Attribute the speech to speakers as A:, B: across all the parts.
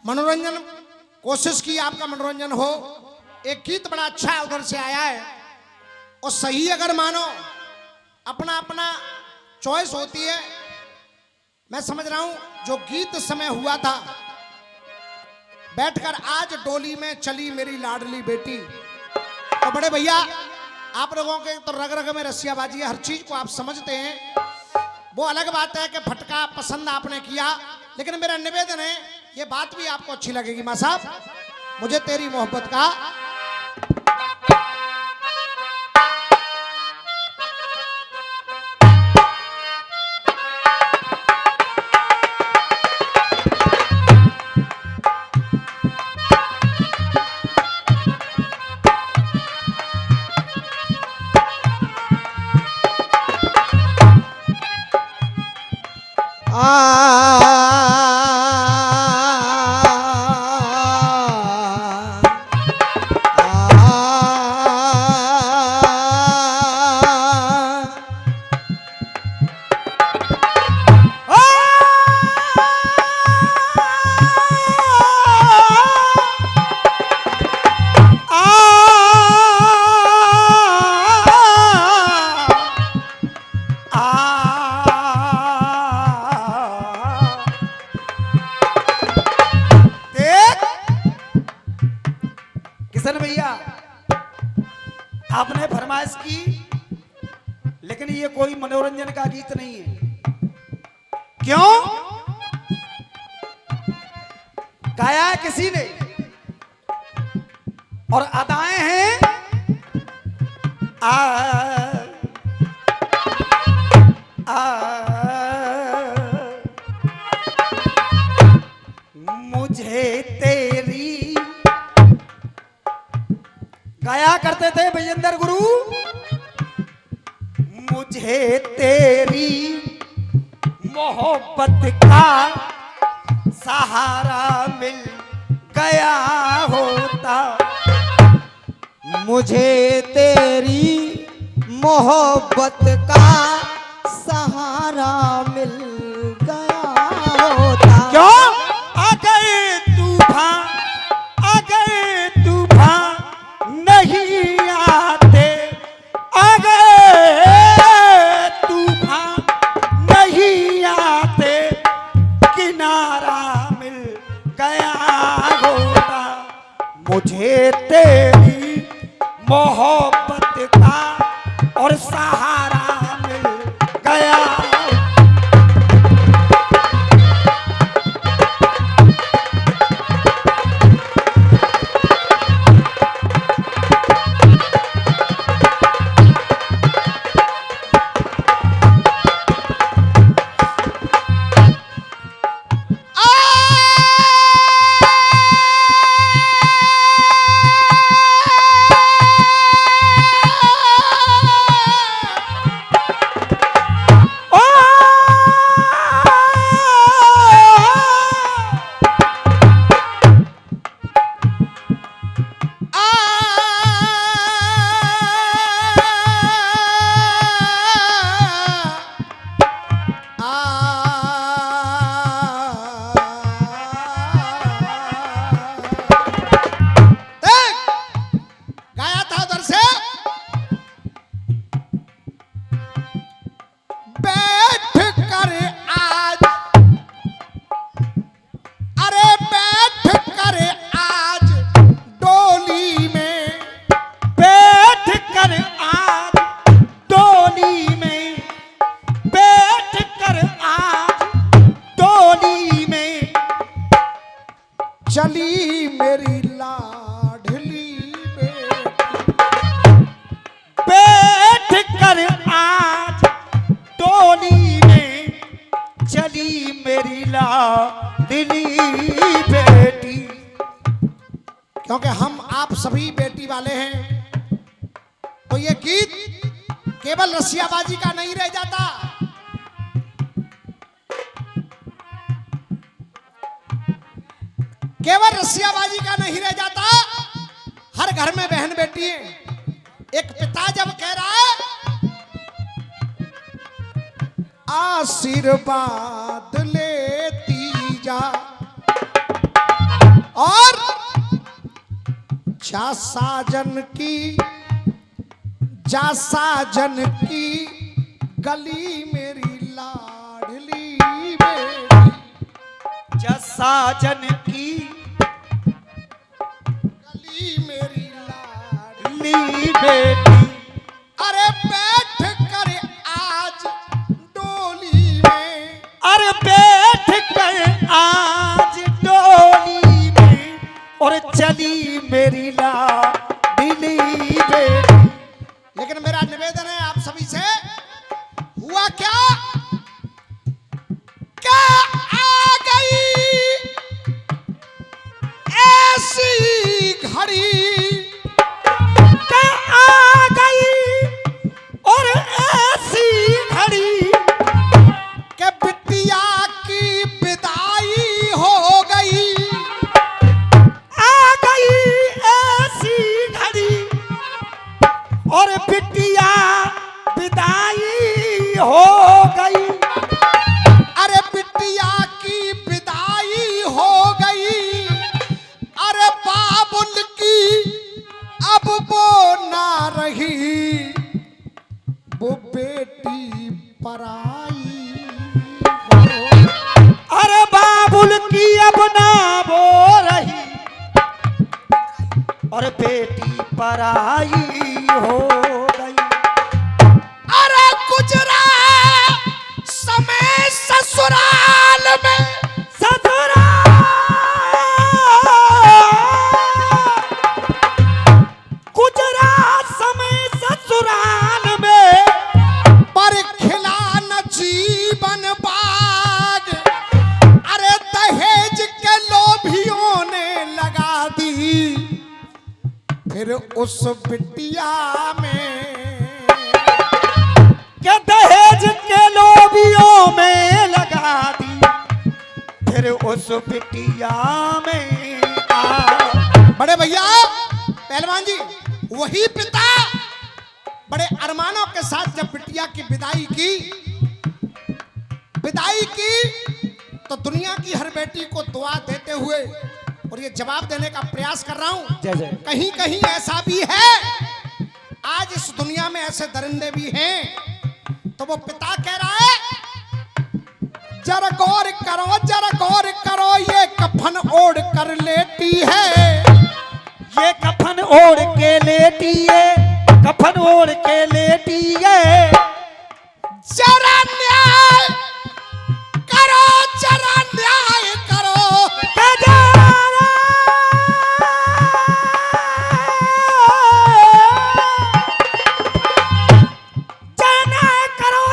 A: मनोरंजन कोशिश की आपका मनोरंजन हो। एक गीत बड़ा अच्छा है उधर से आया है और सही अगर मानो अपना अपना चॉइस होती है। मैं समझ रहा हूं जो गीत समय हुआ था बैठकर आज डोली में चली मेरी लाडली बेटी। तो बड़े भैया आप लोगों के तो रग रग में रसियाबाजी है, हर चीज को आप समझते हैं। वो अलग बात है कि फटका पसंद आपने किया, लेकिन मेरा निवेदन है ये बात भी आपको अच्छी लगेगी। मां साहब मुझे तेरी मोहब्बत का
B: भैया आपने फरमाइश की, लेकिन ये कोई मनोरंजन का गीत नहीं है। क्यों गाया किसी ने और अदाएं हैं मुझे तेरी गाया करते थे विजेंद्र गुरु। मुझे तेरी मोहब्बत का सहारा मिल गया होता,
C: मुझे तेरी मोहब्बत का सहारा मिल गया होता।
B: क्यों आ गए तूफान, आ गए तूफान नहीं आते, आ गए तूफान नहीं आते, किनारा मिल गया होता। मुझे तेरी मोहब्बत का और सहारा मिल गया।
A: चली मेरी लाडली बेटी,
B: बैठ कर आज डोली में, चली मेरी लाडली बेटी।
A: क्योंकि हम आप सभी बेटी वाले हैं तो ये गीत केवल रसियाबाजी का नहीं रह जाता। केवल रसियाबाजी का नहीं रह जाता, हर घर में बहन बेटी है। एक पिता जब कह रहा है आशीर्वाद लेती जा, जा साजन की गली मेरी लाडली बेटी।
B: जसा जन की
A: गली मेरी लाडली
B: ली बेटी।
A: अरे बैठ कर आज डोली में,
B: अरे बैठ कर आज डोली में और चली मेरी लाडली बेटी।
A: लेकिन मेरा निवेदन है आप सभी से, हुआ क्या आ गई ऐसी घड़ी,
B: आ गई और ऐसी घड़ी
A: के बिटिया की विदाई हो गई।
B: आ गई ऐसी घड़ी और बिटिया विदाई हो गई।
A: अरे बिटिया की विदाई हो गई, अरे बाबुल की अब वो ना रही, वो बेटी पराई हो।
B: अरे बाबुल की अब ना वो रही और बेटी पराई हो गई।
A: अरे गुजरा समय ससुराल में,
B: गुजरा समय ससुराल में
A: पर खिला न जीवन बाग। अरे दहेज के लोभियों ने लगा दी फिर उस बिटिया में,
B: के दहेज के लोभियों में लगा दी फिर उस बिटिया में।
A: बड़े भैया पहलवान जी, वही पिता बड़े अरमानों के साथ जब बिटिया की विदाई की तो दुनिया की हर बेटी को दुआ देते हुए और ये जवाब देने का प्रयास कर रहा हूं। कहीं कहीं ऐसा भी है, आज इस दुनिया में ऐसे दरिंदे भी हैं, तो वो पिता कह रहा है जरा गौर करो ये कफन ओढ़ कर लेटी है,
B: ये कफन ओढ़ के लेटी है, कफन ओढ़ के लेटी है।
A: जरा न्याय करो, जरा न्याय करो।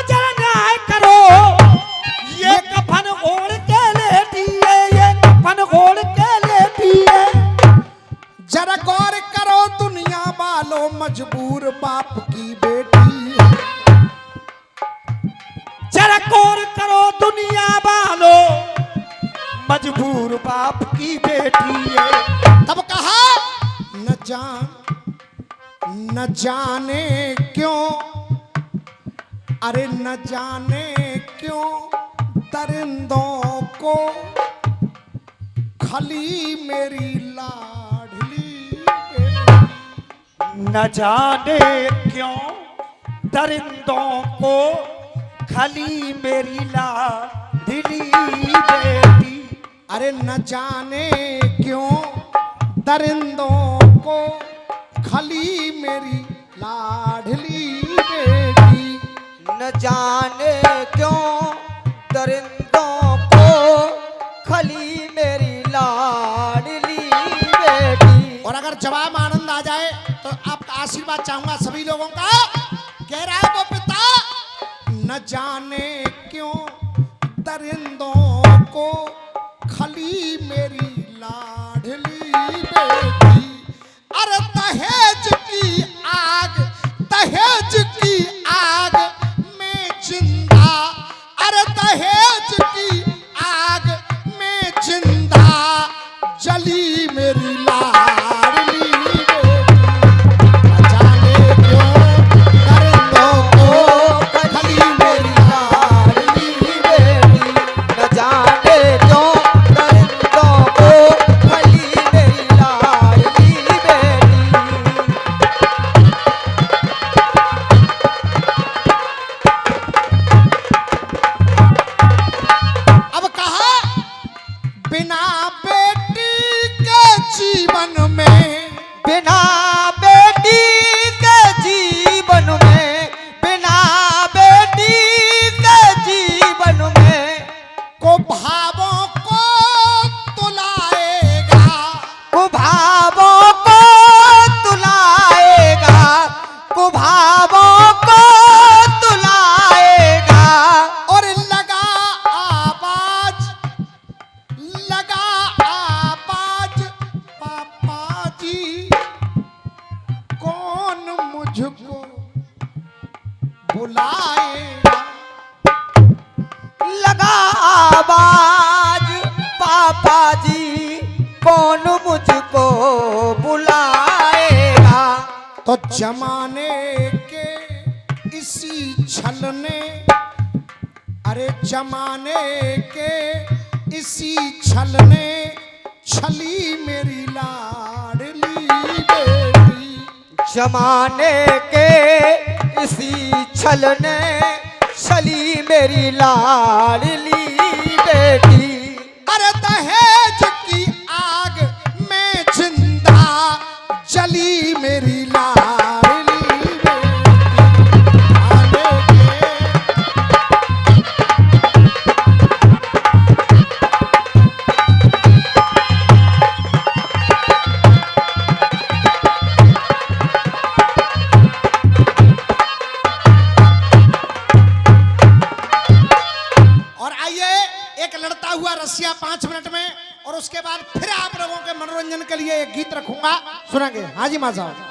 B: जरा न्याय करो, ये कफन ओढ़ के लेटी है, ये कफन ओढ़ के लेटी है।
A: जरा गौर करो दुनिया वालों, मजबूर बाप की बेटी है।
B: जरा गौर करो दुनिया वालों, मजबूर बाप की बेटी है।
A: तब कहा न जाने क्यों, अरे न जाने क्यों दरिंदों को खली मेरी लाडली बेटी।
B: न जाने क्यों दरिंदों को खली मेरी लाडली बेटी।
A: अरे न जाने क्यों दरिंदों को खली मेरी लाडली बेटी।
C: न जाने क्यों दरिंदों को खली मेरी लाडली बेटी।
A: और अगर जवाब आनंद आ जाए तो आपका आशीर्वाद चाहूंगा सभी लोगों का। कह रहा है वो पिता, न जाने क्यों दरिंदों को खली मेरी लाडली बेटी। अरे दहेज की आग में जिंदा, अरे दहेज की आग में जिंदा जली मेरी लाडली बेटी। न जाने क्यों दरिंदों को खली मेरी लाडली बेटी।
C: न जाने क्यों दरिंदों को खली मेरी लाडली बेटी।
A: बिना बेटी के जीवन में,
C: बिना बेटी के जीवन में, बिना बेटी के जीवन में
A: को भावों को तुलाएगा,
C: कुभावों को तुलाएगा, कुभावों को तुलाएगा।
A: और लगा आवाज पापा जी कौन मुझको बुलाएगा।
C: लगा आवाज पापा जी कौन मुझको बुलाएगा।
A: तो जमाने के इसी छल ने, अरे जमाने के इसी छल ने छली मेरी लाडली बेटी।
C: जमाने के इसी छल ने छली मेरी लाडली बेटी।
A: अरे दहेज की आग में जिंदा जली मेरी लाडली बेटी। आने के और आइए एक लड़ता हुआ रसिया 5 मिनट में, और उसके बाद फिर आप लोगों के मनोरंजन के लिए एक गीत रखूंगा, सुनेंगे। हाँ जी माँ साहब।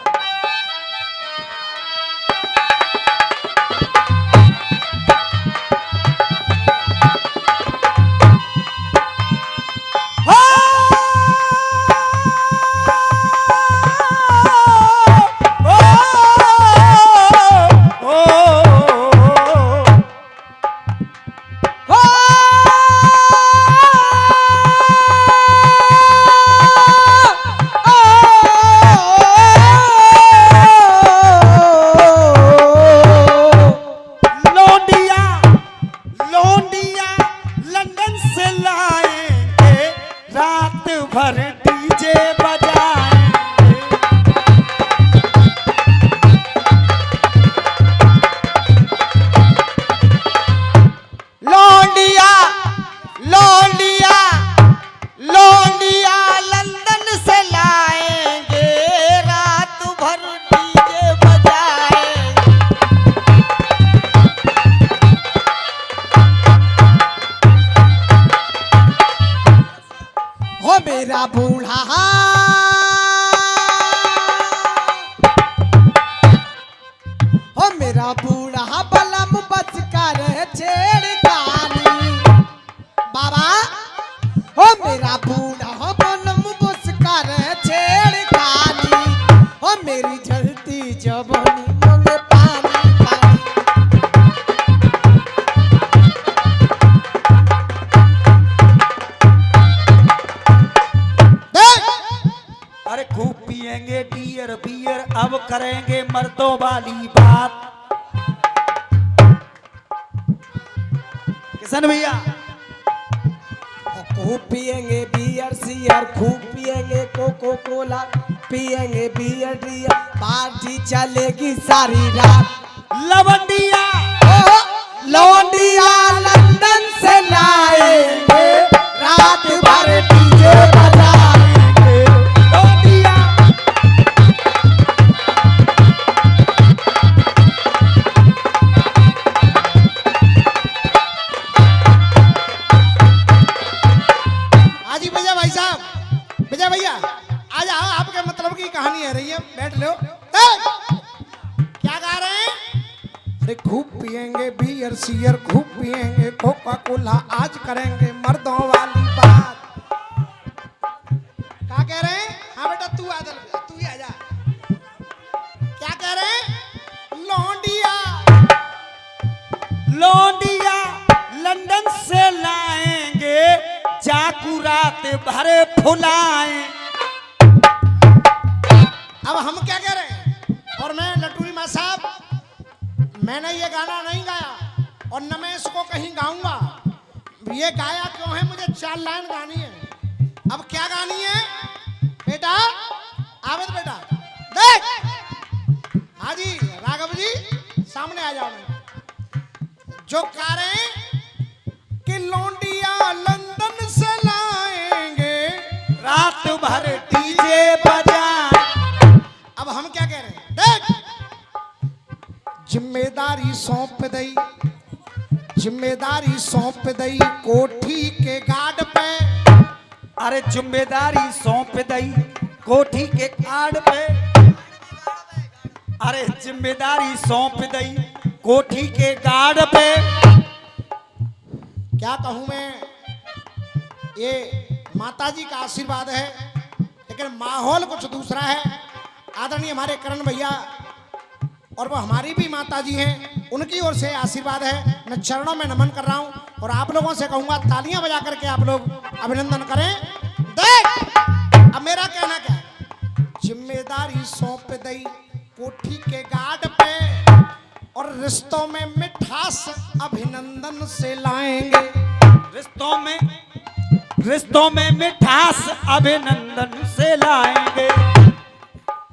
A: मेरा बूढ़ा हो, मेरा बूढ़ा बलम बच कर छेड़खानी। बाबा हो, मेरा बूढ़ा बलम बच कर छेड़खानी। हो मेरी झलती जवानी मांगे पानी पानी।
B: अरे खूब पिएंगे बियर बियर, अब करेंगे मर्दों वाली बात। किशन भैया
D: खूब पिएंगे बियर सियर, खूब पिएंगे कोको कोला, पिएंगे बियर डियर, पार्टी चलेगी सारी रात।
B: लवंडिया
D: लौंडिया लंदन से लाएंगे, रात भर डीजे बजाएंगे।
B: लवंडिया
A: हाजी भैया, भाई साहब विजय भैया आज आओ, आपके मतलब की कहानी है रही है, बैठ लो। क्या गा रहे हैं? अरे खूब पिएंगे बियर सियर, खूब पिएंगे कोका कोला, आज करेंगे मर्दों वाली बात। क्या कह रहे हैं? हाँ बेटा तू आ, तू ही आ जा। क्या कह रहे हैं? लौंडिया
B: लौंडिया लंदन से लाएंगे, चाकू रात भर फुलाएं।
A: अब हम क्या कह रहे हैं? और मैं लटूरी माँ साहब, मैंने ये गाना नहीं गाया और न मैं इसको कहीं गाऊंगा। ये गाया क्यों है? मुझे 4 लाइन गानी है। आ जाओ मैं। जो कारें कि लौंडिया लंदन से लाएंगे,
B: रात भर डीजे बजा।
A: अब हम क्या कह रहे हैं, देख जिम्मेदारी सौंप दई, जिम्मेदारी सौंप दई कोठी के गार्ड पे।
B: अरे जिम्मेदारी सौंप दई कोठी के कार्ड पे। अरे जिम्मेदारी सौंप दई कोठी के गार्ड पे।
A: क्या कहूं मैं, ये माताजी का आशीर्वाद है, लेकिन माहौल कुछ दूसरा है। आदरणीय हमारे करण भैया और वो हमारी भी माताजी हैं, उनकी ओर से आशीर्वाद है। मैं चरणों में नमन कर रहा हूं और आप लोगों से कहूंगा तालियां बजा करके आप लोग अभिनंदन करें। देख अब मेरा कहना क्या है, जिम्मेदारी सौंप दई कोठी के गार्ड पे और रिश्तों में मिठास अभिनंदन से लाएंगे।
B: रिश्तों में मिठास अभिनंदन से लाएंगे।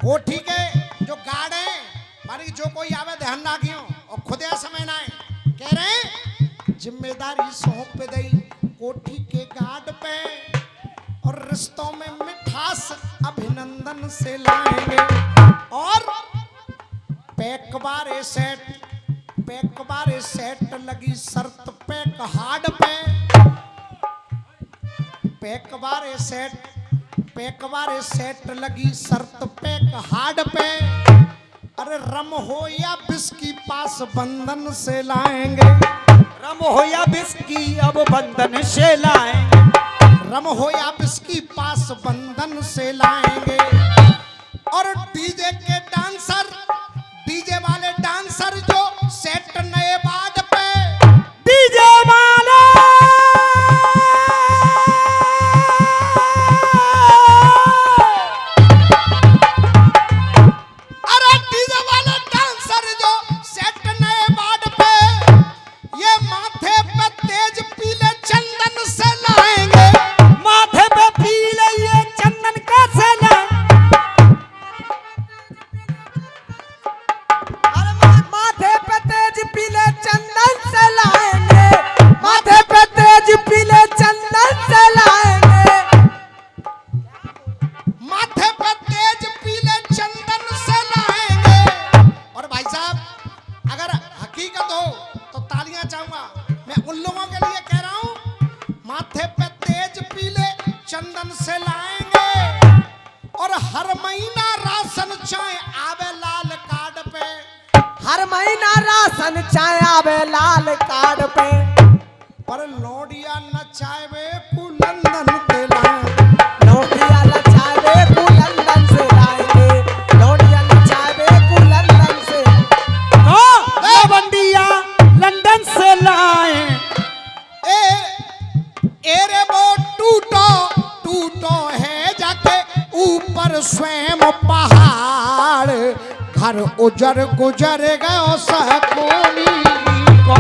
A: कोठी के जो गार्ड हैं, मानी जो कोई आवे ध्यान रखियो और खुद समय ना आए, कह रहे हैं जिम्मेदारी सौंप दई कोठी के गार्ड पे और रिश्तों में मिठास अभिनंदन से लाएंगे। और पैकबारे सेट लगी शर्त पैक हार्ड पे। पैकबारे सेट लगी शर्त पैक हार्ड पे। अरे रम हो या बिस्की पास बंधन से लाएंगे।
B: रम हो या बिस्की अब बंधन से लाएंगे।
A: रम हो या बिस्की पास बंधन से लाएंगे। और डीजे के डांसर, डीजे वाले डांसर जो सेट नए बाद पे,
B: डीजे वाले
D: चाय आवे लाल कार्ड पे।
A: पर लौंडिया नचावे कु लंदन ते लाएंगे।
D: लौंडिया नचावे कु लंदन से लाएंगे। लौंडिया नचावे कु लंदन से।
B: लवंडिया लंदन से लाए।
A: एरे वो टूटो है जाके ऊपर स्वयं पहाड़। घर उजर गुजर गयो सकोनी को।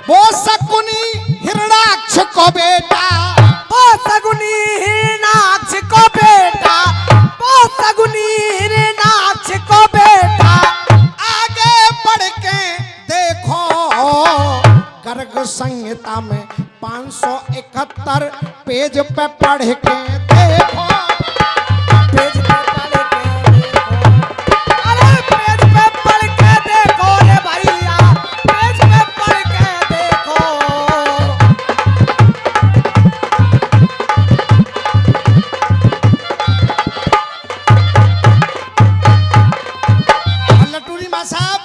A: वो शकुनी हिरणाक्ष को बेटा,
D: वो शकुनी हिरणाक्ष को बेटा, वो शकुनी हिरणाक्ष को बेटा।
A: आगे बढ़ के देखो गर्ग संहिता में 571 पेज पे पढ़ के देखो।
D: पेज पे पढ़ के देखो। अरे पेज पे पढ़ के देखो रे भैया, पेज पे पढ़ के देखो।
A: लटूरी माँ साहब,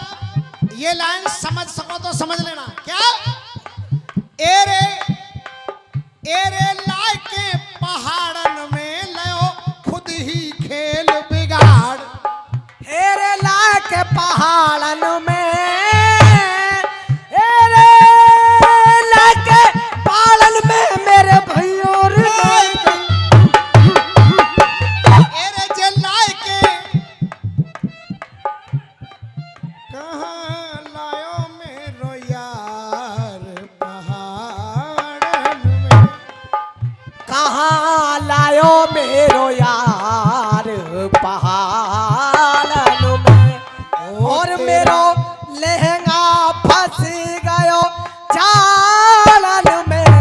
A: ये लाइन समझ सको तो समझ लेना। क्या एरे लाके पहाड़न में लो खुद ही खेल बिगाड़।
D: एरे लाके पहाड़न में, एरे लाके पहाड़न में मेरे भैयों रे।
A: एरे जे लाके
D: कहाँ लायो मेरो यार पहाड़न में और मेरो लहंगा फंस गयो जालन में।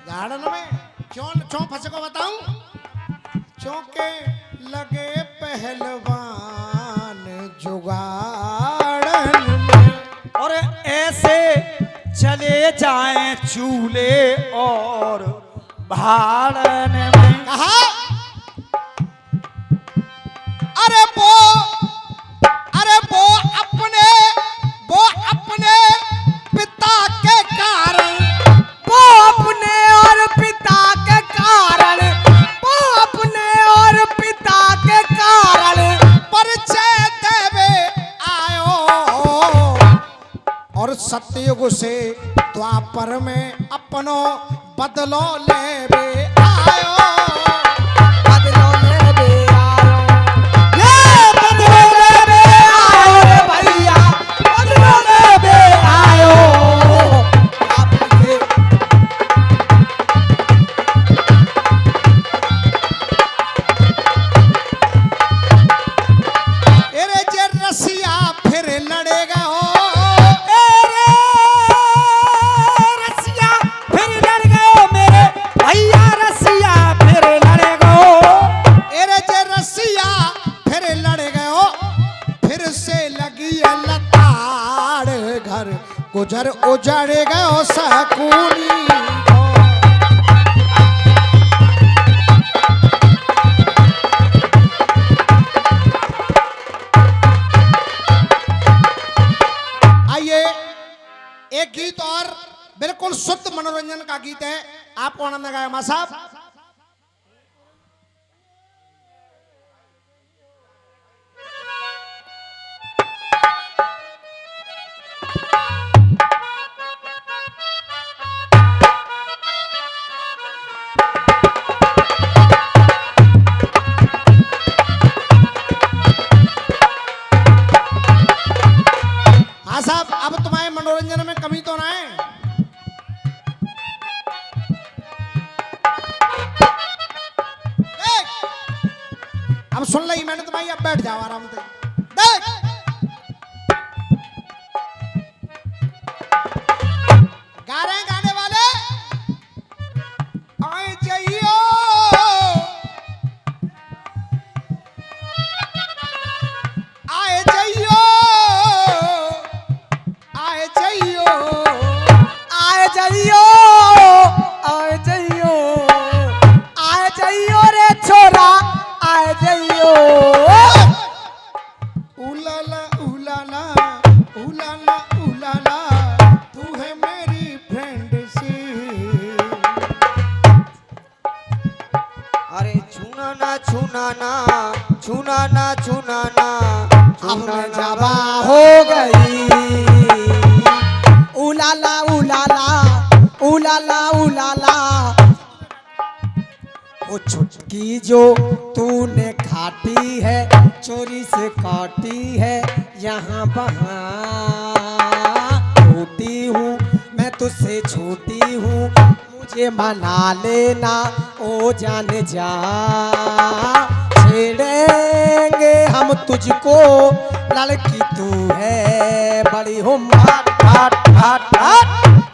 A: गार्डन में क्यों फंसे को बताऊं? चौके लगे पहलवान जुगाड़न में।
B: और ऐसे चले जाएं चूल्हे और भाड़न में।
A: कहा वो अपने पिता के कारण,
D: वो अपने और पिता के कारण, वो अपने और पिता के कारण
A: परिचय देवे आयो और सतयुग से द्वापर में अपनो बदलो लेवे आयो।
D: बदलो लेवे आयो, ये बदलो लेवे आयो रे भैया, बदलो लेवे आयो। आपसे
A: एरे जे रसिया फिर लड़ेगा हो,
B: रसिया फिर लड़ गए मेरे भैया, रसिया फिर लड़ गए।
A: एरे जे रसिया फिर लड़ गयो, फिर से लगी है लताड़, घर गुजर उजड़ गयो सकूनी को। आइए एक गीत और बिल्कुल शुद्ध मनोरंजन का गीत है, आपको आनंद आएगा मां साहब। हाँ साहब, अब तुम्हारे मनोरंजन में कमी तो ना है? देख, अब सुन ली मैंने तुम्हारी, अब बैठ जाओ आराम से। देख, गा रहे हैं गाने वाले, आए जाइयो, आए जाइयो, आए जाइयो,
D: आए जाइयो, आए जाइयो, आए जाइयो रे छोरा, आए जाइयो।
A: उलाला उलाला उलाला उलाला, तू है मेरी फ्रेंड सी।
C: अरे छूना ना छूना ना, छूना ना छूना ना,
D: अब मैं जवा हो गई। उलाला उलाला उलाला उलाला, वो छुटकी जो तूने खाटी है, चोरी से काटी है, यहाँ वहाँ छोटी हूँ मैं तुझसे छोटी हूँ, मुझे मना लेना ओ जान जा। छेड़ेंगे हम तुझको, लड़की तू है बड़ी हो माट माट माट माट।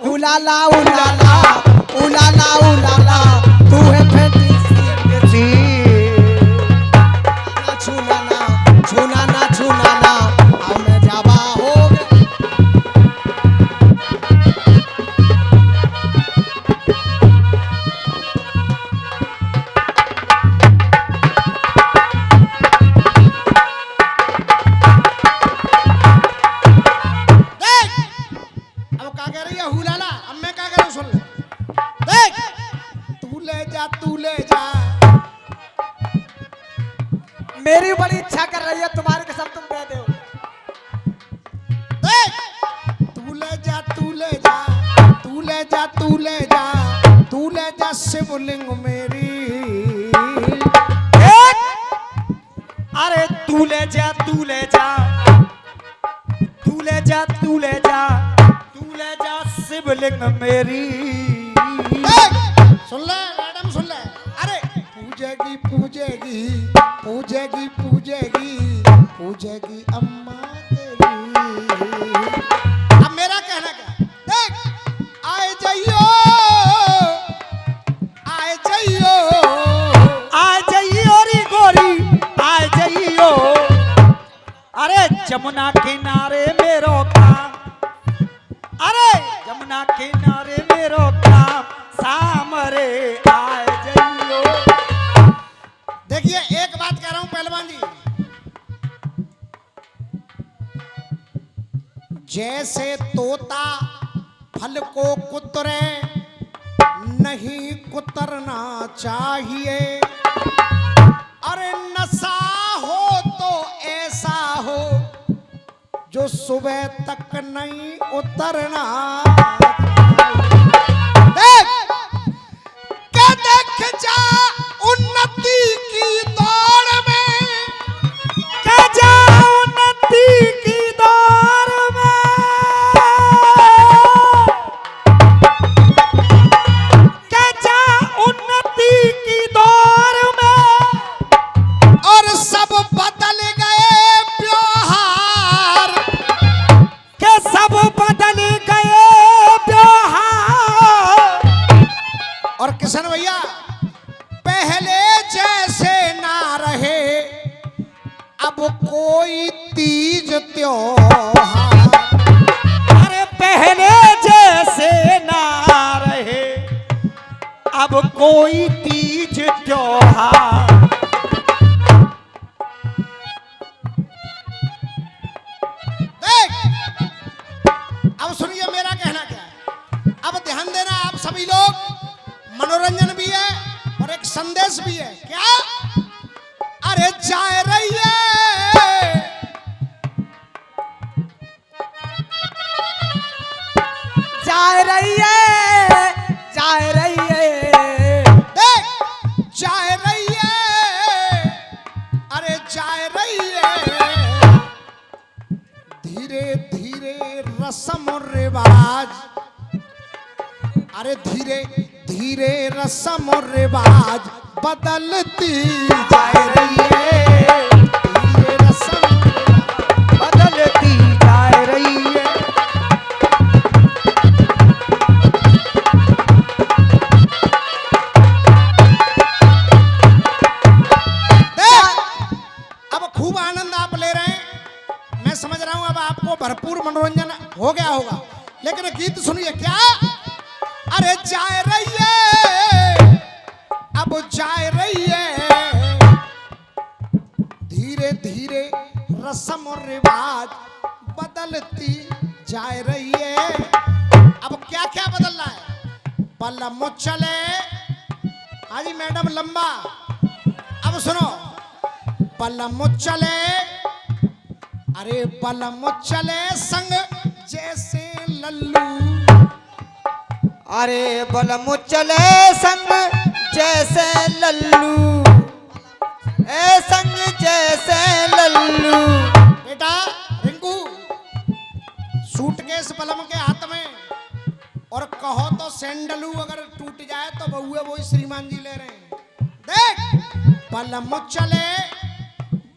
D: उलाला उलाला उलाला उलाला, तू है फैंटेसी। छूना ना छूना ना छूना ना, अब मैं जावा हो गई।
A: देख, अब क्या कह रही है हुलाला, अब मैं क्या कह रहा हूँ सुन ले। देख, तू ले जा, तू ले जा,
D: मेरी बड़ी इच्छा कर रही है तुम्हारी कसम तुम कह दो।
A: देख, तू ले जा, तू ले जा, तू ले जा, तू ले जा, तू ले जा शिवलिंग मेरी।
B: अरे तू ले जा, तू ले जा, तू ले जा, तू ले जा, तू ले जा शिवलिंग मेरी।
A: सुन ले मैडम सुन ले। अरे पूजेगी पूजेगी पूजेगी पूजेगी पूजेगी अम्मा तेरी। अब मेरा कहना क्या है? देख आए जाइयो आए जाइयो
B: आ जाइयो री गोरी आ जाइयो। अरे जमुना किनारे मेरो काम, अरे जमुना किनारे मेरो काम, सामरे आ जाइयो।
A: देखिए एक बात कह रहा हूं पहलवान जी, जैसे तोता फल को कुतरे नहीं कुतरना चाहिए। अरे नशा हो तो ऐसा हो जो सुबह तक नहीं उतरना। देख के देख जा उन्नति की दौड़ में,
B: के जा उन्नति की दौड़ में, के जा उन्नति की दौड़ में।
A: और सब बदल गए व्यवहार,
B: के सब बदल गए व्यवहार।
A: और किशन भैया पहले जैसे ना रहे अब कोई तीज त्योहार।
B: अरे पहले जैसे ना रहे अब कोई तीज त्योहार।
A: देख अब सुनिए मेरा कहना क्या है। अब ध्यान देना आप सभी लोग, मनोरंजन भी है और एक संदेश भी है। क्या? अरे जाए रही है
D: जा रही है जा रही है।
A: देख जाए रही है, अरे जाए रही है धीरे धीरे रस्म और रिवाज। अरे धीरे धीरे रस्म और रिवाज बदलती जा रही है। धीरे रस्म और रिवाज
B: बदलती जा रही है।
A: अब खूब आनंद आप ले रहे हैं, मैं समझ रहा हूं अब आपको भरपूर मनोरंजन हो गया होगा। लेकिन गीत सुनिए क्या? अरे जाए रही है अब जाए रही है धीरे धीरे रस्म और रिवाज बदलती जा रही है। अब क्या क्या बदल रहा है? पलम चले हाजी मैडम लंबा। अब सुनो पलम चले, अरे पलम चले संग जैसे लल्लू।
C: अरे बलम चले संग जैसे लल्लू, ए संग जैसे लल्लू।
A: बेटा रिंकू सूटकेस पलम के हाथ में, और कहो तो सैंडलू अगर टूट जाए तो बहुए वो श्रीमान जी ले रहे हैं। देख पलम चले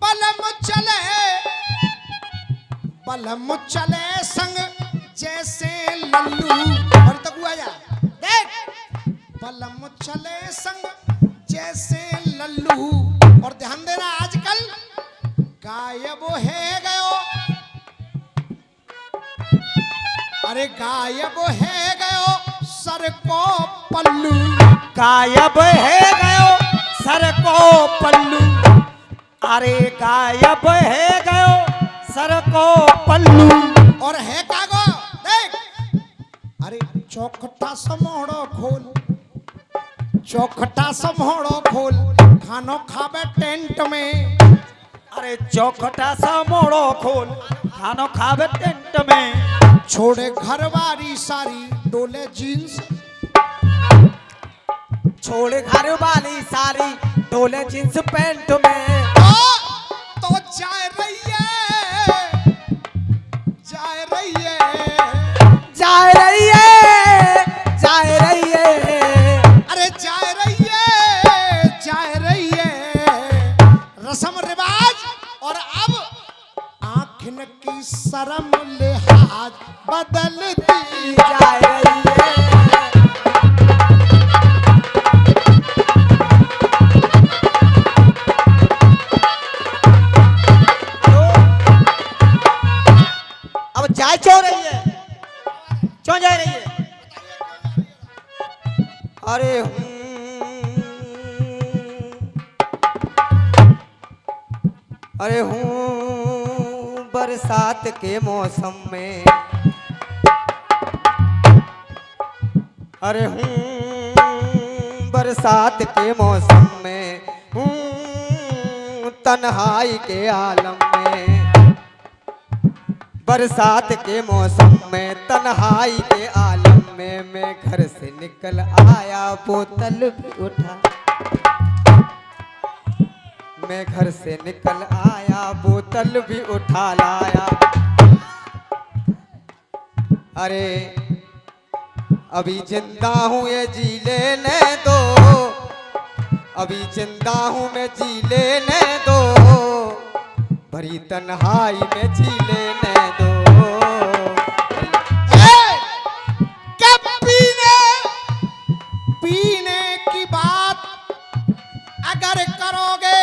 A: पलम चले पलम चले संग जैसे लल्लू। और तक हुआ जा देख पलम चले संग जैसे लल्लू। और ध्यान देना आजकल गायब है गयो, अरे गायब है गयो सर को पल्लू।
B: गायब है गयो सर को पल्लू। अरे गायब है गयो सर को पल्लू।
A: और है कागो देख, अरे चौखटा समोड़ो खोल, चौखटा समोड़ो खोल खानो खाबे टेंट में।
B: अरे चौखटा सा मोड़ो खोल खानो खावे टेंट में।
A: छोड़े घरवारी सारी डोले जीन्स,
D: छोड़ घर वाली सारी डोले जींस पैंट में।
A: तो जाए रही है जा रही है
D: जा रही है जा रही है
C: अरे हूँ बरसात के मौसम में, अरे हूँ बरसात के मौसम में, हूँ तन्हाई के आलम में, बरसात के मौसम में तन्हाई के आलम में, मैं घर से निकल आया बोतल भी उठा, मैं घर से निकल आया बोतल भी उठा लाया। अरे अभी जिंदा हूँ ये जी लेने दो, अभी जिंदा हूँ मैं जी लेने दो, भरी तन्हाई में जी लेने दो।
A: कब पीने की बात अगर करोगे,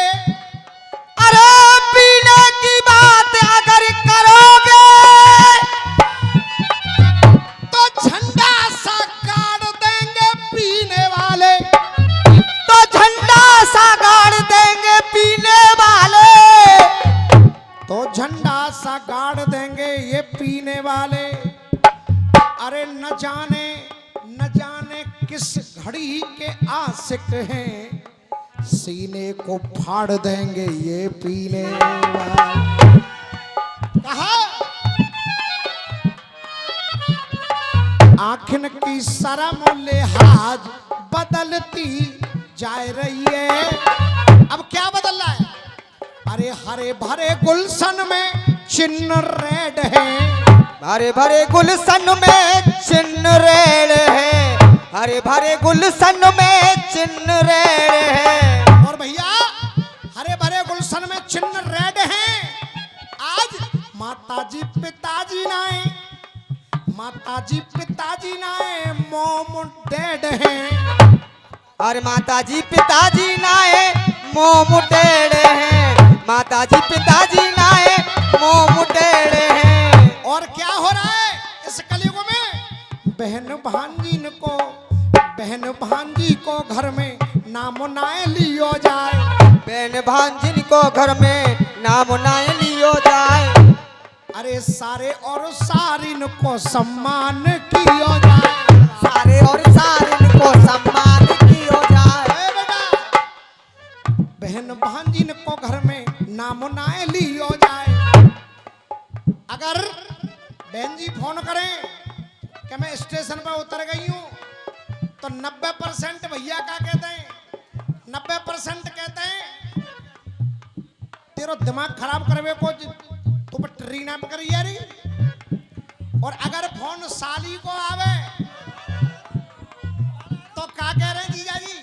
C: अरे पीने की बात अगर करोगे
A: तो झंडा सा गाड़ देंगे पीने वाले,
C: तो झंडा सा गाड़ देंगे पीने वाले,
A: तो झंडा सा गाड़ देंगे ये पीने वाले। अरे न जाने किस घड़ी के आशिक हैं, सीने को फाड़ देंगे ये पीने वाले। कहा आखिन की शर्म लिहाज बदलती जा रही है। अब क्या बदल रहा है? अरे हरे भरे गुलशन में चिन्ह रेड है,
C: हरे भरे गुलशन में चिन्ह रेड है, हरे भरे गुलशन में चिन्ह रेड है।
A: और भैया हरे भरे गुलशन में चिन्ह रेड हैं। आज माताजी पिताजी नाए, माताजी पिताजी नाए मोम डेड हैं।
C: और माताजी पिताजी नाए मोम टेढ़े हैं, माताजी पिताजी नाए मोम टेढ़े हैं।
A: और क्या हो रहा है इस कलयुग में? बहन भांजी को घर में नाम नाए लियो जाए,
C: बहन भांजिन को घर में नाम नाए लियो जाए।
A: अरे सारे और सारिन को सम्मान कियो जाए,
C: सारे और सारिन को सम्मान कियो जाए।
A: ए बेटा, बहन भांजिन को घर में नाम नाए लियो जाए। अगर बहन जी फोन करें कि मैं स्टेशन पर उतर गई हूं, तो 90% भैया क्या कहते हैं? 90% कहते हैं तेरा दिमाग खराब करवे को तू ट्रेन पे करी यारी। और अगर फोन साली को आवे तो क्या कह रहे हैं जीजा जी?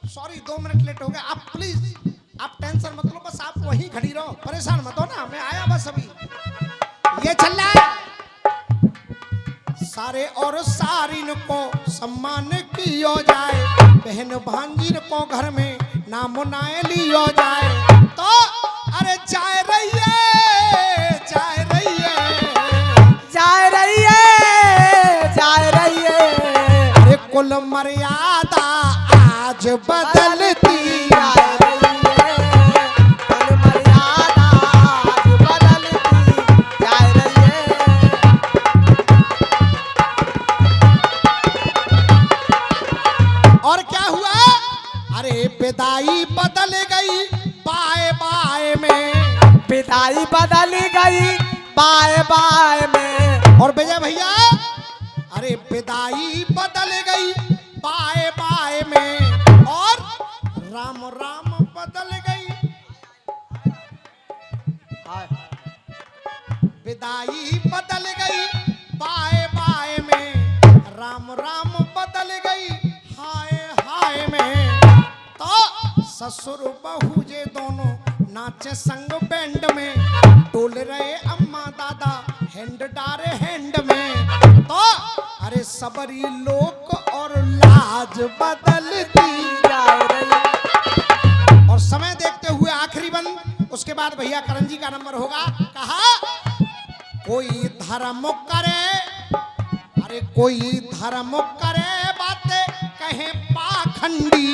A: सॉरी 2 मिनट लेट हो गया, आप प्लीज आप टेंशन मत लो, बस आप वहीं खड़ी रहो, परेशान मत हो ना, मैं आया बस अभी। ये चल रहा है। सारे और सारिन को सम्मान कियो जाए, बहन भांजिन को घर में नाम नाए लियो जाए। तो अरे जाए रही है, जाए रही है,
C: जाए रही है, जाए रही है।
A: अरे कुल मर्यादा आज बदलती
C: जाए रही है, कुल मर्यादा आज बदलती जाए रही है।
A: और क्या हुआ? अरे विदाई बदल गई बाय बाय में,
C: विदाई बदल गई बाय बाय में।
A: और विजय भैया अरे विदाई बदल गई बाय बाय में, और राम राम बदल गई, विदाई बदल गई बाय बाय में, राम राम बदल गई हाय हाय में। तो ससुर बहू जे दोनों नाचे संग बैंड में, डोल रहे अम्मा दादा हैंड डारे हैंड में। तो अरे सबरी लोक और लाज बदलती
C: जाए रही।
A: और समय देखते हुए आखिरी बंद, उसके बाद भैया करण जी का नंबर होगा। कहा कोई धर्म करे, अरे कोई धर्म करे बातें कहे पाखंडी,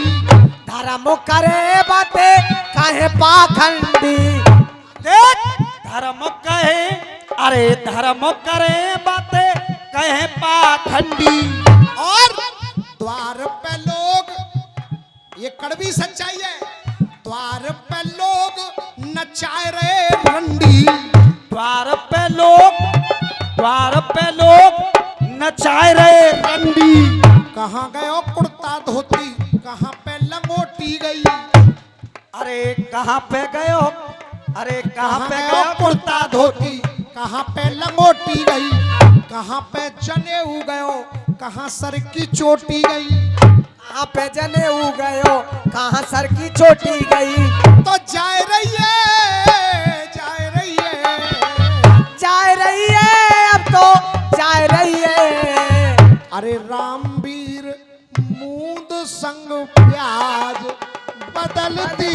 D: धर्म करे बातें काहे पाखंडी।
B: देख धर्म कहे, अरे धर्म करे बातें कहे पाखंडी।
A: और द्वार पे लोग, ये कड़वी सच्चाई है, द्वार पे लोग नचाए रहे रंडी,
B: द्वार पे लोग नचाए रहे रंडी।
A: कहाँ गयो कुर्ता धोती, कहाँ पे लंगोटी गई,
B: अरे कहाँ पे गयो, अरे कहाँ पे
A: गयो
B: गयो
A: कुर्ता धोती, कहाँ पे लंगोटी गई, कहाँ पे जनेऊ गयो, कहाँ सर की चोटी गई।
D: कहाँ पे जनेऊ गयो, कहाँ सर की चोटी गई।
A: तो जाए रही है, जाए रही है,
D: जाए रही है, अब तो जाए रही है।
A: अरे रामवीर मूंद संग प्याज बदलती